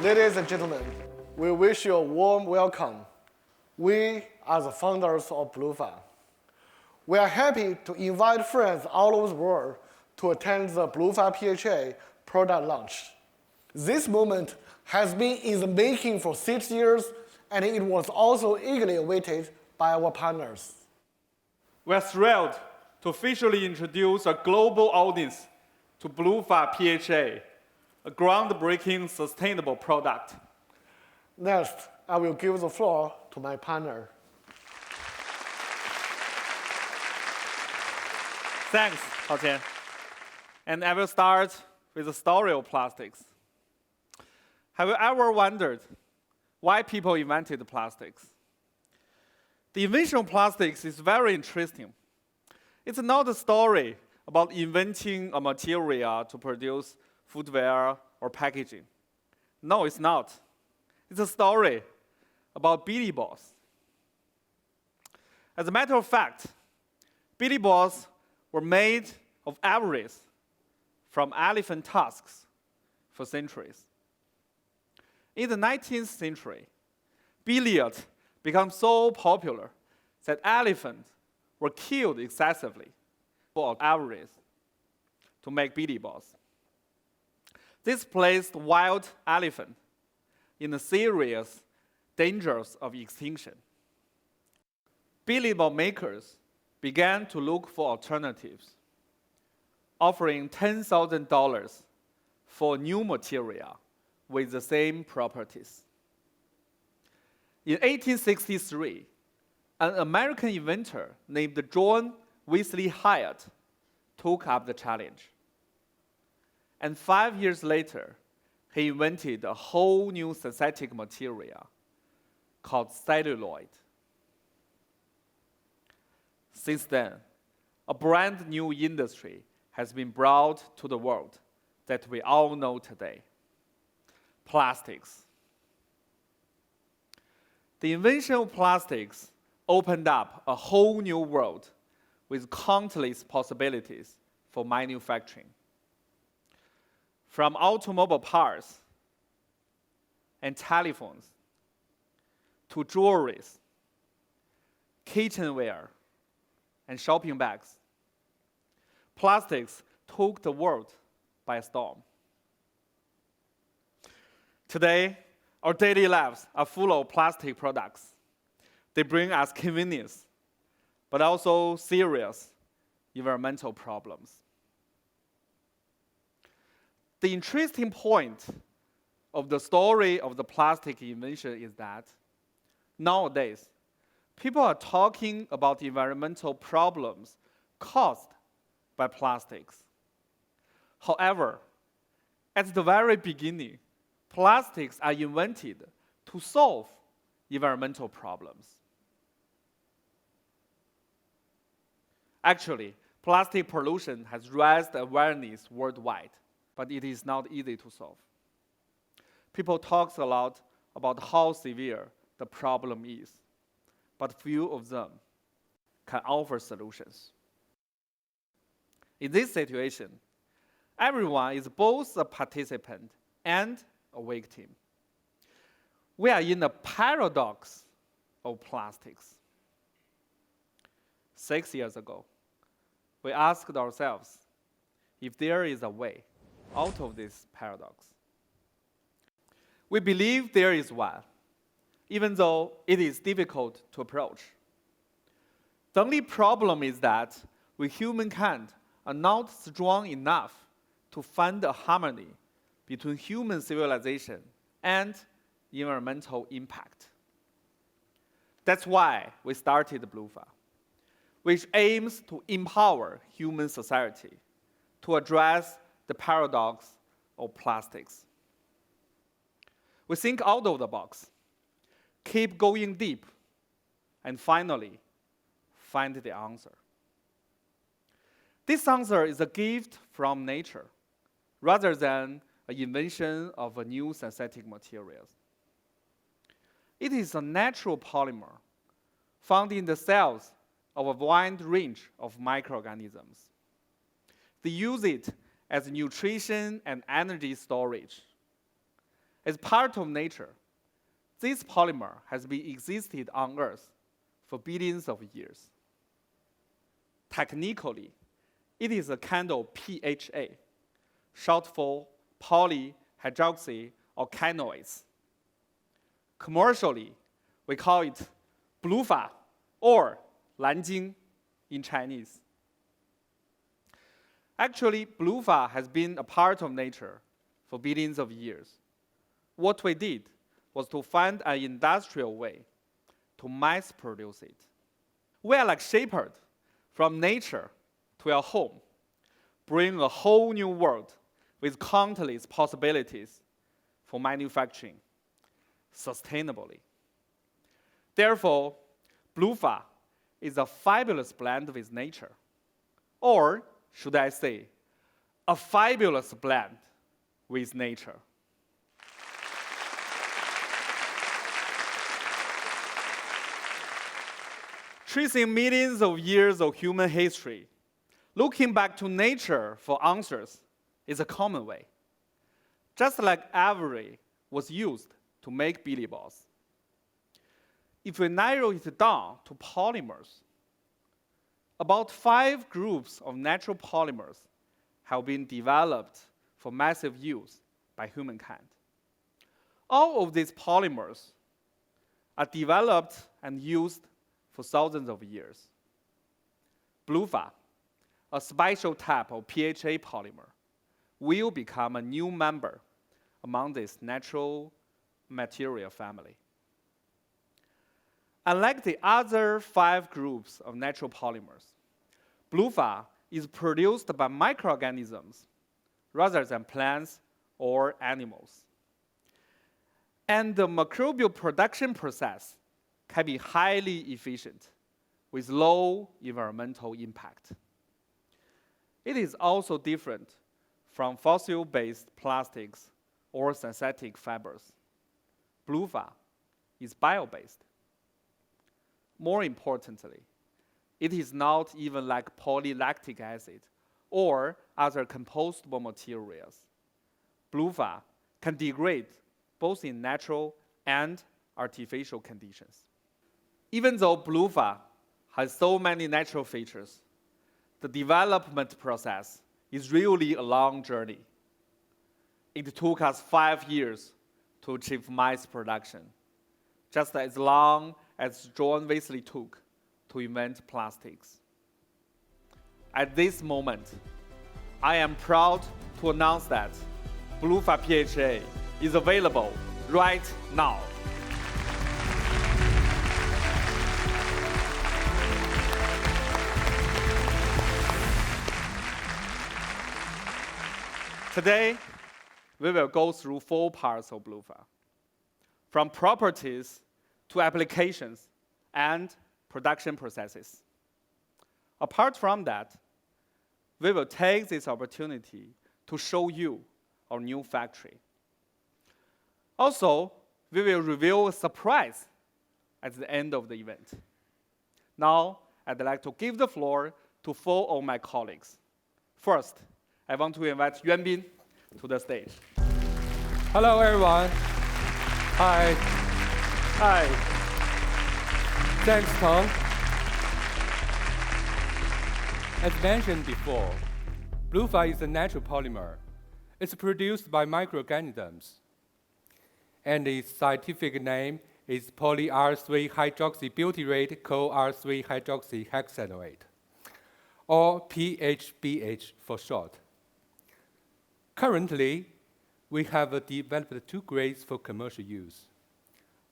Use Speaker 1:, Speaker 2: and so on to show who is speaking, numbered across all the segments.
Speaker 1: Ladies and gentlemen, we wish you a warm welcome. We are the founders of Bluepha. We are happy to invite friends all over the world to attend the Bluepha PHA product launch. This moment has been in the making for 6 years, and it was also eagerly awaited by our partners.
Speaker 2: We are thrilled to officially introduce a global audience to Bluepha PHA, a groundbreaking sustainable product.
Speaker 1: Next, I will give the floor to my partner.
Speaker 2: Thanks, Hao-Qian. And I will start with the story of plastics. Have you ever wondered why people invented plastics? The invention of plastics is very interesting. It's not a story about inventing a material to produce footwear or packaging. No, it's not. It's a story about Billy balls. As a matter of fact, Billy balls were made of ivories from elephant tusks for centuries. In the 19th century, billiards became so popular that elephants were killed excessively for ivories to make billy balls. This placed wild elephant in a serious danger of extinction. Billy ball makers began to look for alternatives, offering $10,000 for new material with the same properties. In 1863, an American inventor named John Wesley Hyatt took up the challenge. And 5 years later, he invented a whole new synthetic material called celluloid. Since then, a brand new industry has been brought to the world that we all know today: plastics. The invention of plastics opened up a whole new world with countless possibilities for manufacturing. From automobile parts and telephones to jewelry, kitchenware, and shopping bags, plastics took the world by storm. Today, our daily lives are full of plastic products. They bring us convenience, but also serious environmental problems. The interesting point of the story of the plastic invention is that nowadays, people are talking about environmental problems caused by plastics. However, at the very beginning, plastics are invented to solve environmental problems. Actually, plastic pollution has raised awareness worldwide, but it is not easy to solve. People talk a lot about how severe the problem is, but few of them can offer solutions. In this situation, everyone is both a participant and a victim. We are in a paradox of plastics. 6 years ago, we asked ourselves if there is a way out of this paradox. We believe there is one, even though it is difficult to approach. The only problem is that we humankind are not strong enough to find a harmony between human civilization and environmental impact. That's why we started Bluepha, which aims to empower human society to address the paradox of plastics. We think out of the box, keep going deep, and finally, find the answer. This answer is a gift from nature, rather than an invention of a new synthetic materials. It is a natural polymer found in the cells of a wide range of microorganisms. They use it as nutrition and energy storage. As part of nature, this polymer has been existed on Earth for billions of years. Technically, it is a kind of PHA, short for polyhydroxy or canoates. Commercially, we call it Bluepha or Lanjing in Chinese. Actually, Bluepha has been a part of nature for billions of years. What we did was to find an industrial way to mass produce it. We are like shepherd from nature to our home, bring a whole new world with countless possibilities for manufacturing sustainably. Therefore, Bluepha is a fabulous blend with nature, or should I say, a fabulous blend with nature. Tracing millions of years of human history, looking back to nature for answers is a common way. Just like ivory was used to make Billy Balls. If we narrow it down to polymers, about 5 groups of natural polymers have been developed for massive use by humankind. All of these polymers are developed and used for thousands of years. Bluepha, a special type of PHA polymer, will become a new member among this natural material family. Unlike the other 5 groups of natural polymers, Bluepha is produced by microorganisms rather than plants or animals. And the microbial production process can be highly efficient with low environmental impact. It is also different from fossil-based plastics or synthetic fibers. Bluepha is bio-based. More importantly, it is not even like polylactic acid or other compostable materials. Bluepha can degrade both in natural and artificial conditions. Even though Bluepha has so many natural features, the development process is really a long journey. It took us 5 years to achieve mass production, just as long as John Wesley took to invent plastics. At this moment, I am proud to announce that Bluepha PHA is available right now. Today, we will go through 4 parts of Bluepha, from properties to applications and production processes. Apart from that, we will take this opportunity to show you our new factory. Also, we will reveal a surprise at the end of the event. Now, I'd like to give the floor to 4 of my colleagues. First, I want to invite Yuanbin to the stage.
Speaker 3: Hello, everyone. Hi.
Speaker 2: Hi.
Speaker 3: Thanks, Tom. As mentioned before, Bluepha is a natural polymer. It's produced by microorganisms. And its scientific name is poly-R3-hydroxybutyrate co-R3-hydroxyhexanoate, or PHBH for short. Currently, we have developed 2 grades for commercial use.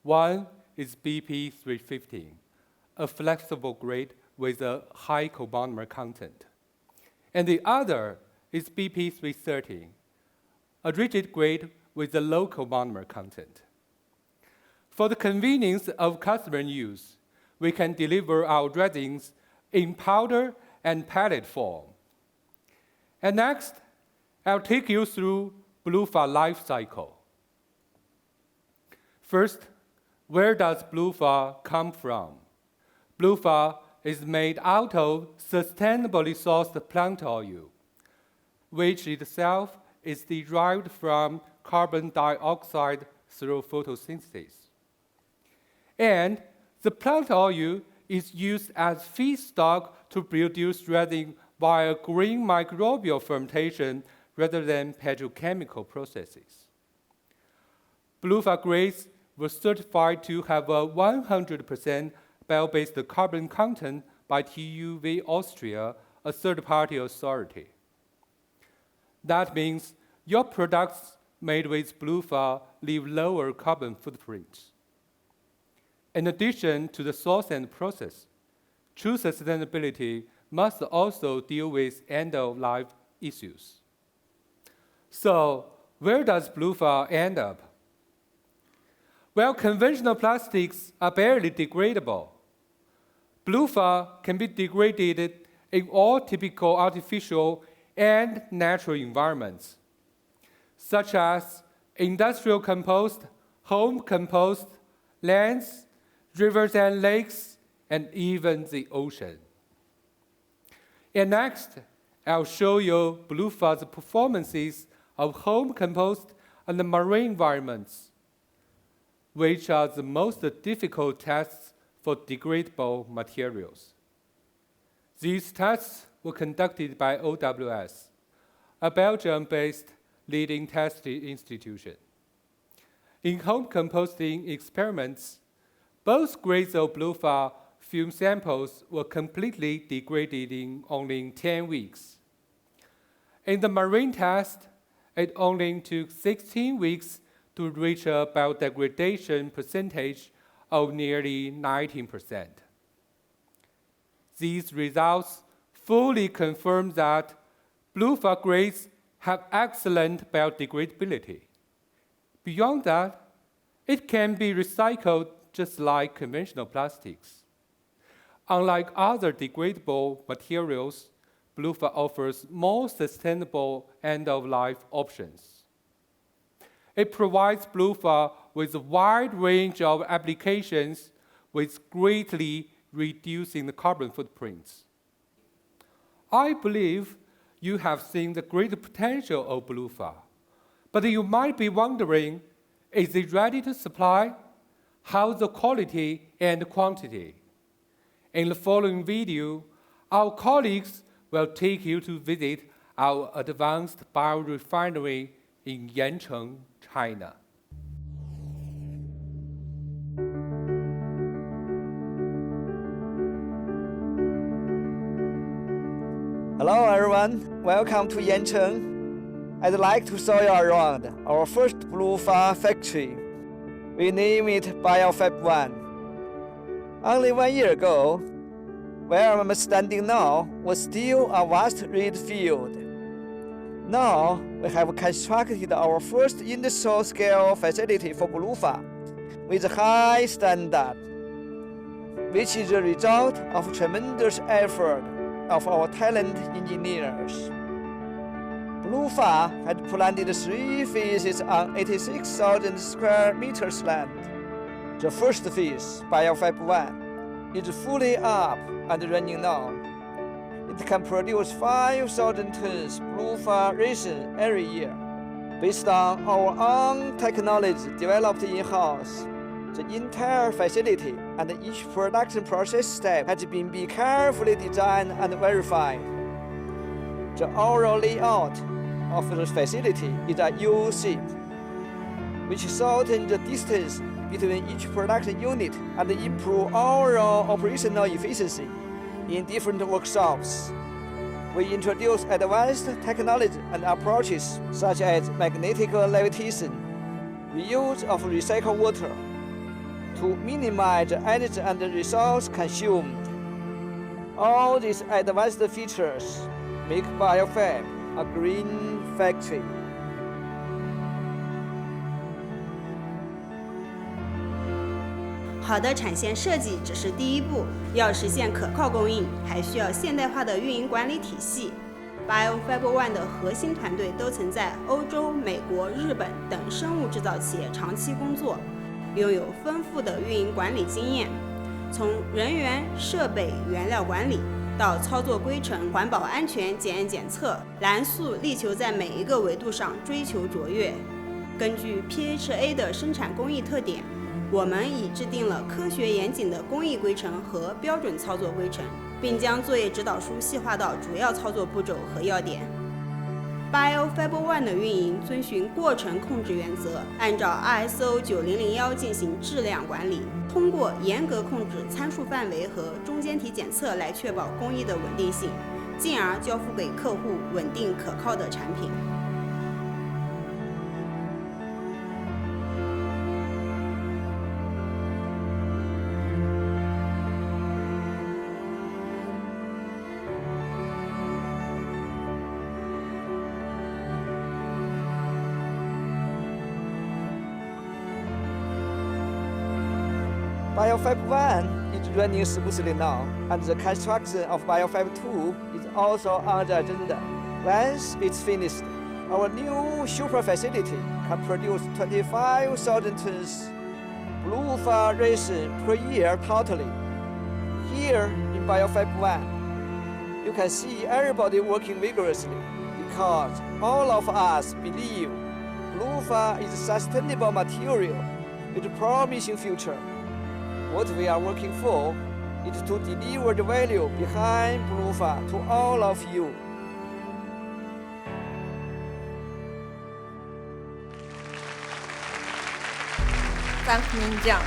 Speaker 3: One is BP315, a flexible grade with a high copolymer content. And the other is BP313, a rigid grade with a low copolymer content. For the convenience of customer use, we can deliver our resins in powder and pellet form. And next, I'll take you through Bluepha life cycle. First, where does Bluepha come from? Bluepha is made out of sustainably sourced plant oil, which itself is derived from carbon dioxide through photosynthesis. And the plant oil is used as feedstock to produce resin via green microbial fermentation rather than petrochemical processes. Bluepha grades were certified to have a 100% bio-based carbon content by TÜV Austria, a third-party authority. That means your products made with Bluepha leave lower carbon footprints. In addition to the source and process, true sustainability must also deal with end-of-life issues. So, where does Bluepha end up? Well, conventional plastics are barely degradable. Bluepha can be degraded in all typical artificial and natural environments, such as industrial compost, home compost, lands, rivers and lakes, and even the ocean. And next, I'll show you Bluepha's performances of home compost and the marine environments, which are the most difficult tests for degradable materials. These tests were conducted by OWS, a Belgium-based leading testing institution. In home composting experiments, both grades of Bluepha fume samples were completely degraded in only 10 weeks. In the marine test, it only took 16 weeks to reach a biodegradation percentage of nearly 19%. These results fully confirm that Bluepha grades have excellent biodegradability. Beyond that, it can be recycled just like conventional plastics. Unlike other degradable materials, Bluepha offers more sustainable end-of-life options. It provides Bluepha with a wide range of applications with greatly reducing the carbon footprints. I believe you have seen the great potential of Bluepha, but you might be wondering, is it ready to supply? How's the quality and quantity? In the following video, our colleagues will take you to visit our advanced biorefinery in Yancheng, China.
Speaker 4: Hello everyone, welcome to Yancheng. I'd like to show you around our first Bluepha factory. We name it Biohybrid 1. Only 1 year ago, where I'm standing now was still a vast reed field. Now we have constructed our first industrial-scale facility for Bluepha with a high standard, which is a result of tremendous effort of our talented engineers. Bluepha had planted 3 phases on 86,000 square meters land. The first phase, Biohybrid 1, is fully up and running now. It can produce 5,000 tons Bluepha resin every year. Based on our own technology developed in-house, the entire facility and each production process step has been carefully designed and verified. The overall layout of the facility is a U-shape, which shortens the distance between each production unit and improve overall operational efficiency in different workshops. We introduce advanced technology and approaches such as magnetic levitation, reuse of recycled water, to minimize the energy and the resource consumed. All these advanced features make Biohybrid a green factory.
Speaker 5: 好的产线设计只是第一步，要实现可靠供应，还需要现代化的运营管理体系。Biohybrid 1的核心团队都曾在欧洲、美国、日本等生物制造企业长期工作，拥有丰富的运营管理经验。从人员、设备、原料管理到操作规程、环保安全检验检测，蓝素力求在每一个维度上追求卓越。根据 PHA 的生产工艺特点，我们已制定了科学严谨的工艺规程和标准操作规程，并将作业指导书细化到主要操作步骤和要点。Biohybrid 1的运营遵循过程控制原则，按照 ISO 9001进行质量管理，通过严格控制参数范围和中间体检测来确保工艺的稳定性，进而交付给客户稳定可靠的产品。
Speaker 4: Biohybrid 1 is running smoothly now, and the construction of Biohybrid 2 is also on the agenda. Once it's finished, our new super facility can produce 25,000 tons Bluepha resin per year totally. Here in Biohybrid 1, you can see everybody working vigorously because all of us believe Bluepha is a sustainable material with a promising future. What we are working for is to deliver the value behind Bluepha to all of you.
Speaker 6: Thanks, Minjiang.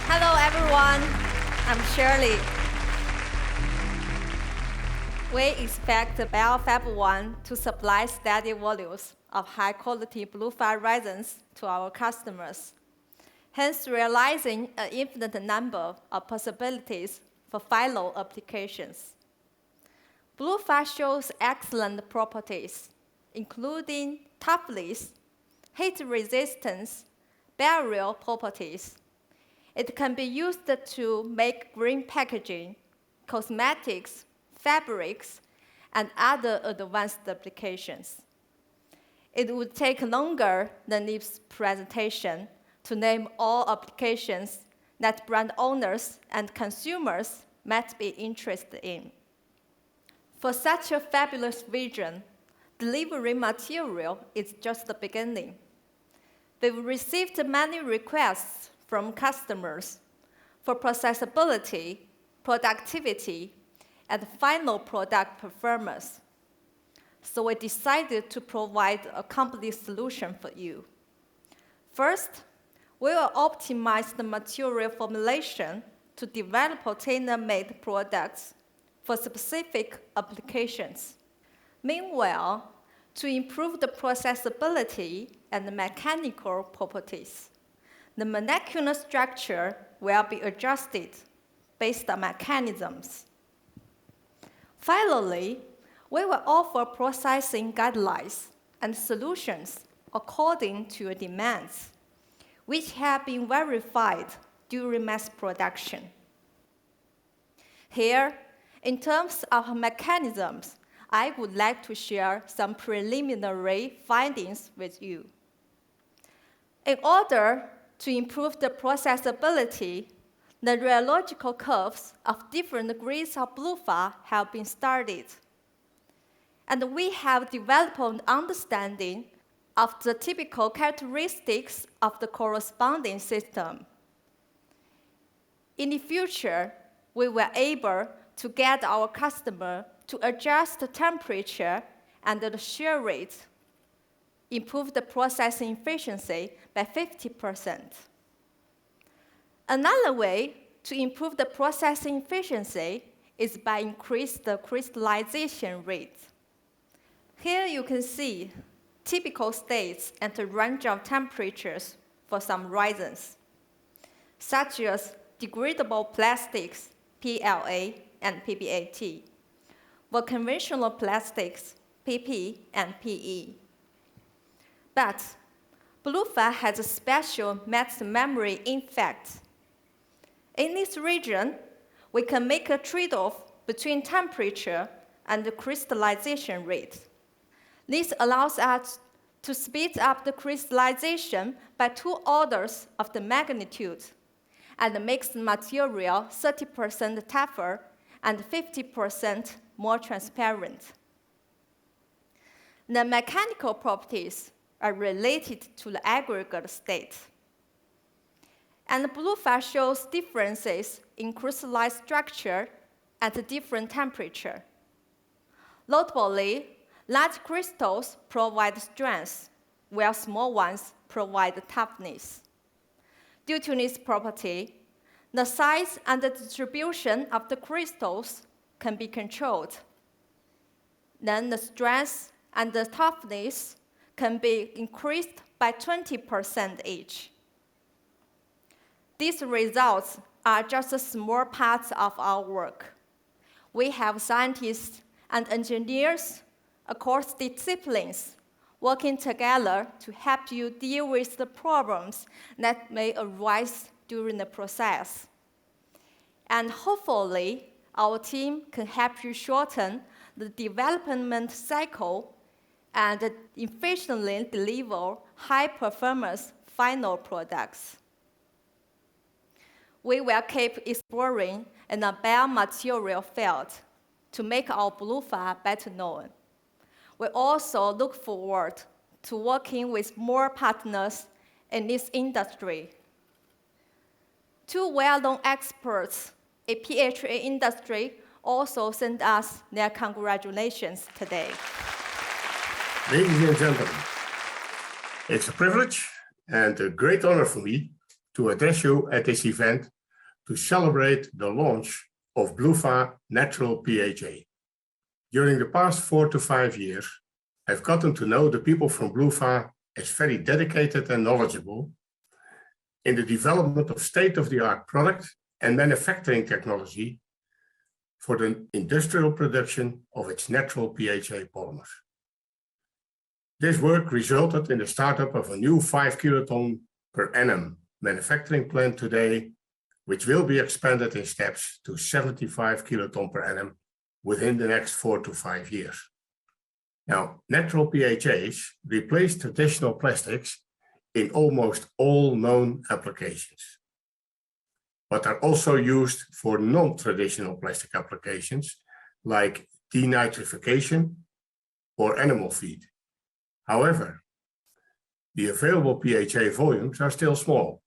Speaker 6: Hello, everyone. I'm Shirley. We expect Biohybrid 1 to supply steady volumes of high-quality Bluepha resins to our customers, hence realizing an infinite number of possibilities for phyllo applications. Bluepha shows excellent properties, including toughness, heat resistance, barrier properties. It can be used to make green packaging, cosmetics, fabrics, and other advanced applications. It would take longer than this presentation to name all applications that brand owners and consumers might be interested in. For such a fabulous vision, delivery material is just the beginning. We've received many requests from customers for processability, productivity, and final product performance. So we decided to provide a complete solution for you. First, we will optimize the material formulation to develop tailor-made products for specific applications. Meanwhile, to improve the processability and the mechanical properties, the molecular structure will be adjusted based on mechanisms. Finally, we will offer processing guidelines and solutions according to your demands, which have been verified during mass production. Here, in terms of mechanisms, I would like to share some preliminary findings with you. In order to improve the processability, the rheological curves of different grades of Bluepha have been studied. And we have developed an understanding of the typical characteristics of the corresponding system. In the future, we were able to get our customer to adjust the temperature and the shear rate, improve the processing efficiency by 50%. Another way to improve the processing efficiency is by increasing the crystallization rate. Here you can see typical states and a range of temperatures for some resins, such as degradable plastics, PLA and PBAT, for conventional plastics, PP and PE. But Bluepha has a special mass memory effect. In this region, we can make a trade-off between temperature and the crystallization rate. This allows us to speed up the crystallization by 2 orders of the magnitude and makes the material 30% tougher and 50% more transparent. The mechanical properties are related to the aggregate state. And Bluepha shows differences in crystallized structure at different temperature. Notably, large crystals provide strength, while small ones provide toughness. Due to this property, the size and the distribution of the crystals can be controlled. Then the strength and the toughness can be increased by 20% each. These results are just a small part of our work. We have scientists and engineers across disciplines working together to help you deal with the problems that may arise during the process. And hopefully, our team can help you shorten the development cycle and efficiently deliver high-performance final products. We will keep exploring in the biomaterial field to make our Bluepha better known. We also look forward to working with more partners in this industry. Two well-known experts in PHA industry also sent us their congratulations today.
Speaker 7: Ladies and gentlemen, it's a privilege and a great honor for me to address you at this event to celebrate the launch of Bluepha Natural PHA. During the past 4 to 5 years, I've gotten to know the people from Bluepha as very dedicated and knowledgeable in the development of state-of-the-art product and manufacturing technology for the industrial production of its natural PHA polymers. This work resulted in the startup of a new 5 kiloton per annum manufacturing plant today, which will be expanded in steps to 75 kiloton per annum within the next 4 to 5 years. Now, natural PHAs replace traditional plastics in almost all known applications, but are also used for non-traditional plastic applications like denitrification or animal feed. However, the available PHA volumes are still small.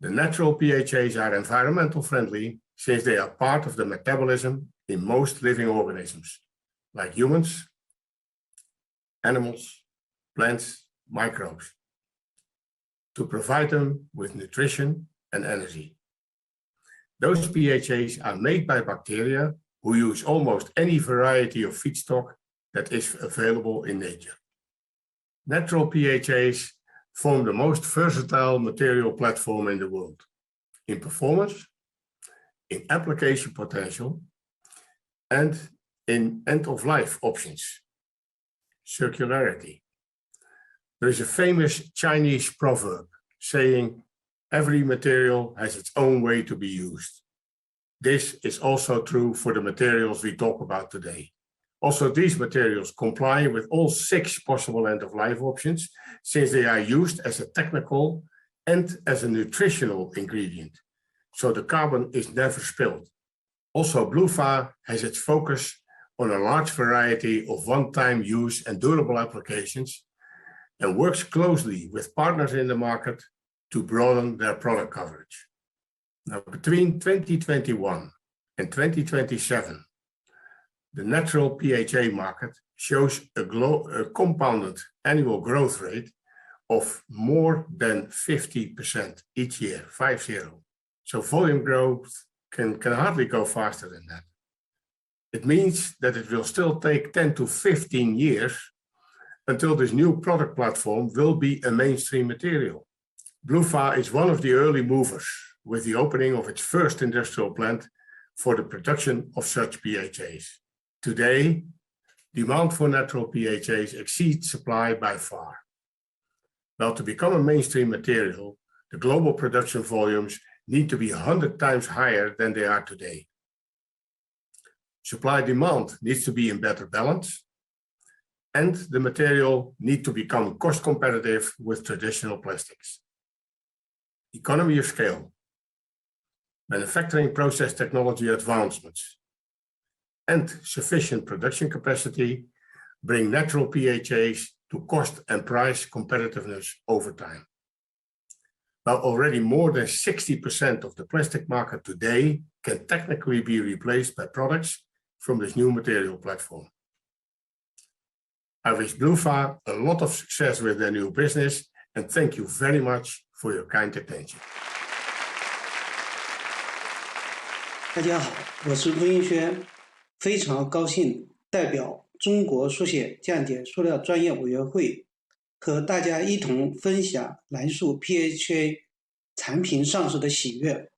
Speaker 7: The natural PHAs are environmental friendly since they are part of the metabolism in most living organisms, like humans, animals, plants, microbes, to provide them with nutrition and energy. Those PHAs are made by bacteria who use almost any variety of feedstock that is available in nature. Natural PHAs form the most versatile material platform in the world, in performance, in application potential, and in end-of-life options, circularity. There is a famous Chinese proverb saying, every material has its own way to be used. This is also true for the materials we talk about today. Also, these materials comply with all 6 possible end-of-life options, since they are used as a technical and as a nutritional ingredient, so the carbon is never spilled. Also, Bluepha has its focus on a large variety of one-time use and durable applications, and works closely with partners in the market to broaden their product coverage. Now, between 2021 and 2027, the natural PHA market shows a compounded annual growth rate of more than 50% each year, 50. So volume growth can hardly go faster than that. It means that it will still take 10 to 15 years until this new product platform will be a mainstream material. Bluepha is one of the early movers with the opening of its first industrial plant for the production of such PHAs. Today, demand for natural PHAs exceeds supply by far. Well, to become a mainstream material, the global production volumes need to be 100 times higher than they are today. Supply-demand needs to be in better balance, and the material needs to become cost competitive with traditional plastics. Economy of scale, manufacturing process technology advancements, and sufficient production capacity bring natural PHAs to cost and price competitiveness over time. While already more than 60% of the plastic market today can technically be replaced by products from this new material platform. I wish Bluepha a lot of success with their new business, and thank you very much for your kind attention.
Speaker 8: 大家好，我是温一轩，非常高兴代表中国书写降解塑料专业委员会和大家一同分享蓝树 PHA 产品上市的喜悦。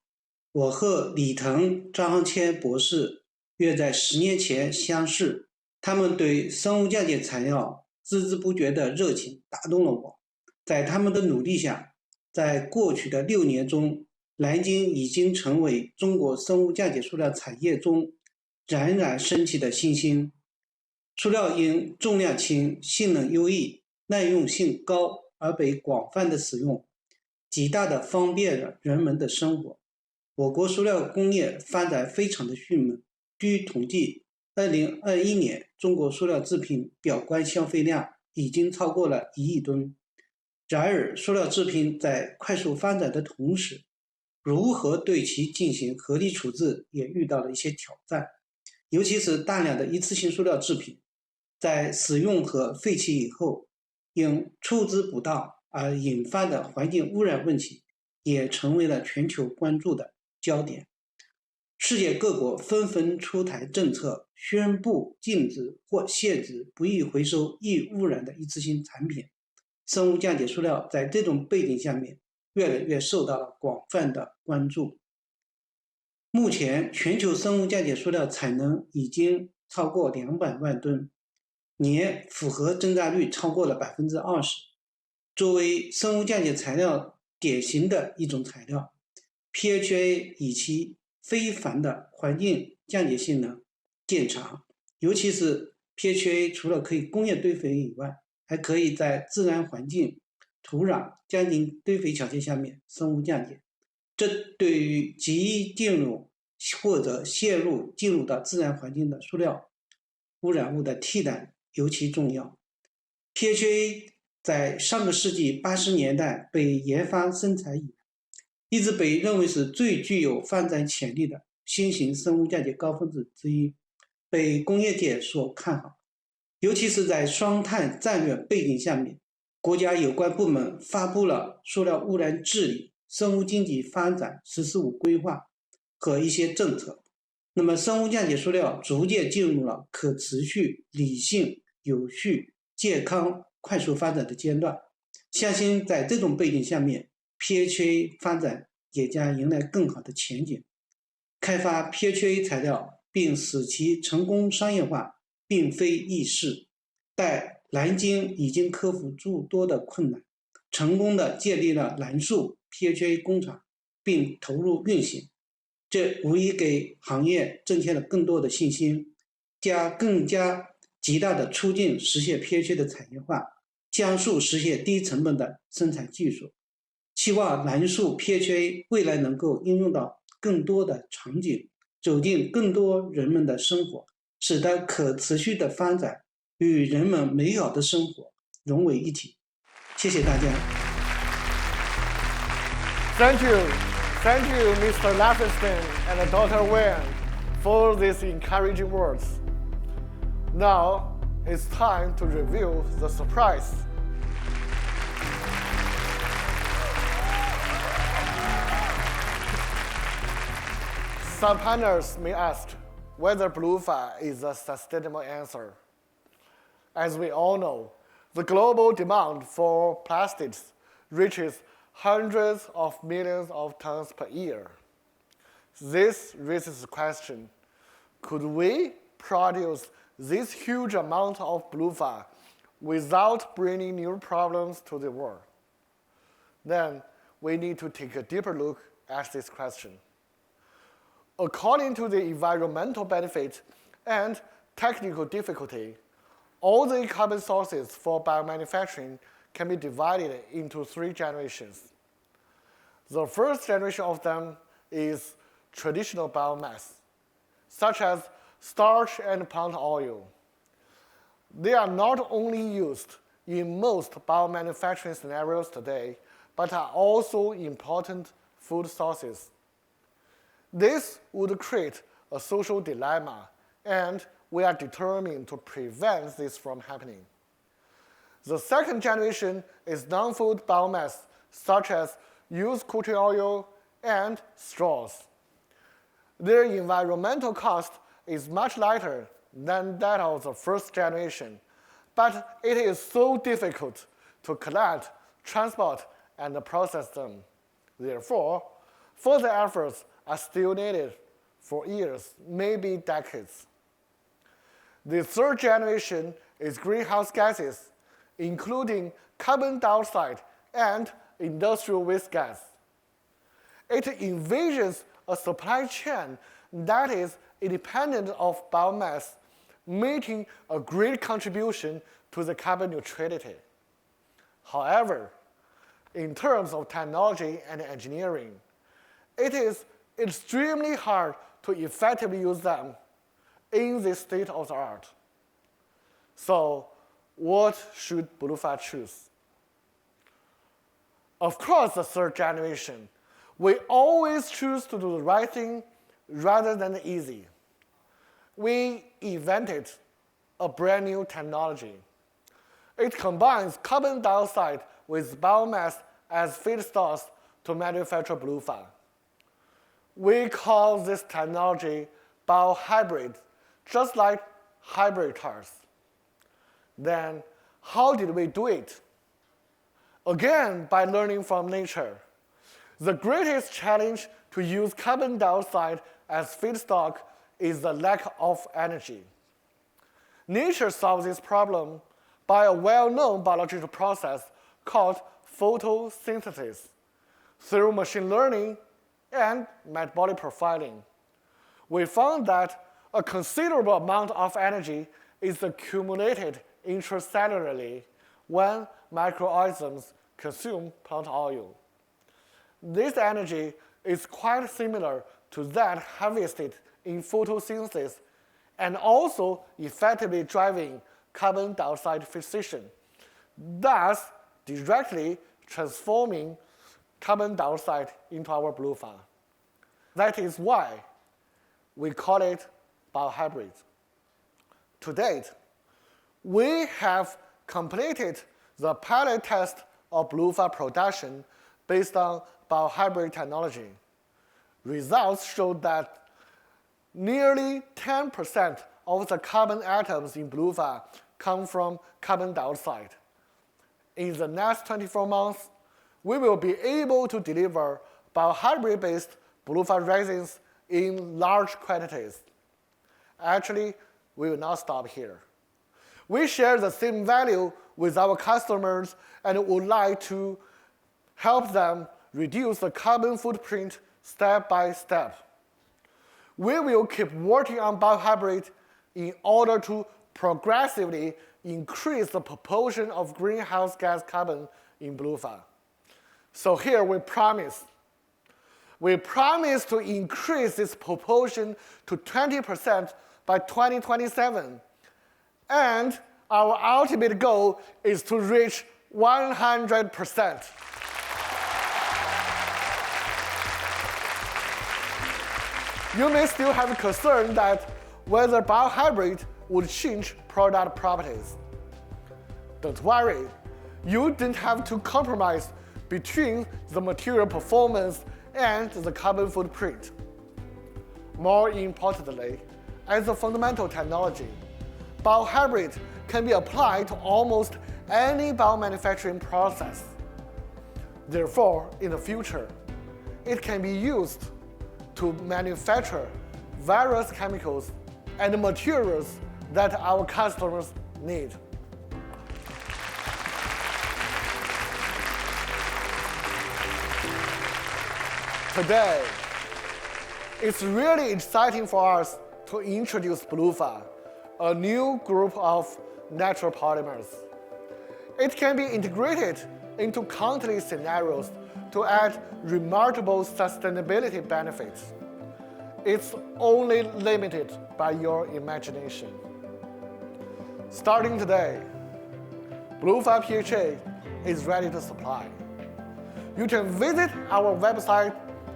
Speaker 8: 我和李腾、张航谦博士约在10年前相识，他们对生物降解材料孜孜不绝的热情打动了我。在他们的努力下，在过去的6年中，南京已经成为中国生物降解塑料产业中冉冉升起的新星。塑料因重量轻、性能优异、耐用性高而被广泛的使用，极大的方便了人们的生活。我国塑料工业发展非常的迅猛。据统计，2021年中国塑料制品表观消费量已经超过了1亿吨。然而，塑料制品在快速发展的同时，如何对其进行合理处置也遇到了一些挑战，尤其是大量的一次性塑料制品，在使用和废弃以后，因处置不当而引发的环境污染问题，也成为了全球关注的焦点。世界各国纷纷出台政策，宣布禁止或限制不易回收、易污染的一次性产品。生物降解塑料在这种背景下面，越来越受到了广泛的关注。目前，全球生物降解塑料产能已经超过200万吨，年复合增长率超过了20%。作为生物降解材料典型的一种材料 ，PHA 以其非凡的环境降解性能见长，尤其是 PHA 除了可以工业堆肥以外，还可以在自然环境、土壤、将近堆肥条件下面生物降解，这对于即进入或者进入到自然环境的塑料污染物的替代尤其重要。PHA 在上个世纪80年代被研发生产以来，一直被认为是最具有发展潜力的新型生物降解高分子之一，被工业界所看好。尤其是在双碳战略背景下面，国家有关部门发布了塑料污染治理、生物经济发展“十四五”规划和一些政策。那么，生物降解塑料逐渐进入了可持续、理性、有序、健康、快速发展的阶段。相信在这种背景下面 ，PHA 发展也将迎来更好的前景。开发 PHA 材料并使其成功商业化，并非易事，但南京已经克服诸多的困难，成功的建立了蓝树 PHA 工厂，并投入运行。这无疑给行业增添了更多的信心，更加极大的促进实现 PHA 的产业化，加速实现低成本的生产技术。期望蓝树 PHA 未来能够应用到更多的场景，走进更多人们的生活，使得可持续的发展与人们美好的生活融为一体。谢谢大家。
Speaker 1: Thank you, Mr. Laffenstein and Dr. Wen, for these encouraging words. Now it's time to reveal the surprise. Some panelists may ask whether Bluepha is a sustainable answer. As we all know, the global demand for plastics reaches hundreds of millions of tons per year. This raises the question, could we produce this huge amount of Bluepha without bringing new problems to the world? Then we need to take a deeper look at this question. According to the environmental benefit and technical difficulty, all the carbon sources for biomanufacturing can be divided into 3 generations. The first generation of them is traditional biomass, such as starch and plant oil. They are not only used in most biomanufacturing scenarios today, but are also important food sources. This would create a social dilemma, and we are determined to prevent this from happening. The second generation is non-food biomass, such as used cooking oil and straws. Their environmental cost is much lighter than that of the first generation, but it is so difficult to collect, transport, and process them. Therefore, further efforts are still needed for years, maybe decades. The third generation is greenhouse gases, including carbon dioxide and industrial waste gas. It envisions a supply chain that is independent of biomass, making a great contribution to the carbon neutrality. However, in terms of technology and engineering, it is extremely hard to effectively use them in this state of the art. So, what should Bluepha choose? Of course, the third generation. We always choose to do the right thing rather than the easy. We invented a brand new technology. It combines carbon dioxide with biomass as feedstocks to manufacture Bluepha. We call this technology Biohybrid, just like hybrid cars. Then, how did we do it? Again, by learning from nature. The greatest challenge to use carbon dioxide as feedstock is the lack of energy. Nature solves this problem by a well-known biological process called photosynthesis through machine learning and metabolic profiling. We found that a considerable amount of energy is accumulated intracellularly when microorganisms consume plant oil. This energy is quite similar to that harvested in photosynthesis and also effectively driving carbon dioxide fixation, thus directly transforming carbon dioxide into our Bluepha. That is why we call it Biohybrid. To date, we have completed the pilot test of Bluepha production based on Biohybrid technology. Results showed that nearly 10% of the carbon atoms in Bluepha come from carbon dioxide. In the next 24 months, we will be able to deliver Biohybrid-based Bluepha resins in large quantities. Actually, we will not stop here. We share the same value with our customers and would like to help them reduce the carbon footprint step by step. We will keep working on Biohybrid in order to progressively increase the proportion of greenhouse gas carbon in Bluepha. So here we promise to increase this proportion to 20% by 2027. And our ultimate goal is to reach 100%. You may still have a concern that whether Biohybrid would change product properties. Don't worry, you didn't have to compromise between the material performance and the carbon footprint. More importantly, as a fundamental technology, Biohybrid can be applied to almost any biomanufacturing process. Therefore, in the future, it can be used to manufacture various chemicals and materials that our customers need. Today, it's really exciting for us to introduce Bluepha, a new group of natural polymers. It can be integrated into countless scenarios to add remarkable sustainability benefits. It's only limited by your imagination. Starting today, Bluepha PHA is ready to supply. You can visit our website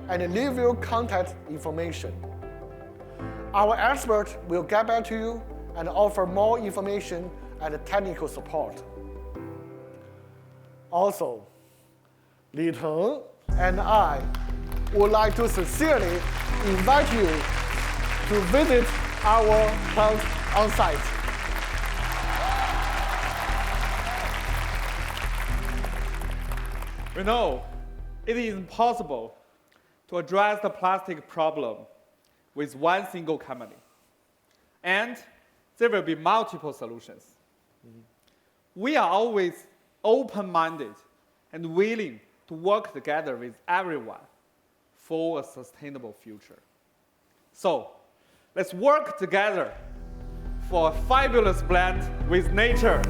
Speaker 1: and leave your contact information. Our expert will get back to you and offer more information and technical support. Also, Li Teng and I would like to sincerely invite you to visit our plant on site.
Speaker 2: We know it is impossible to address the plastic problem with one single company. And there will be multiple solutions. We are always open-minded and willing to work together with everyone for a sustainable future. So, let's work together for a fabulous blend with nature.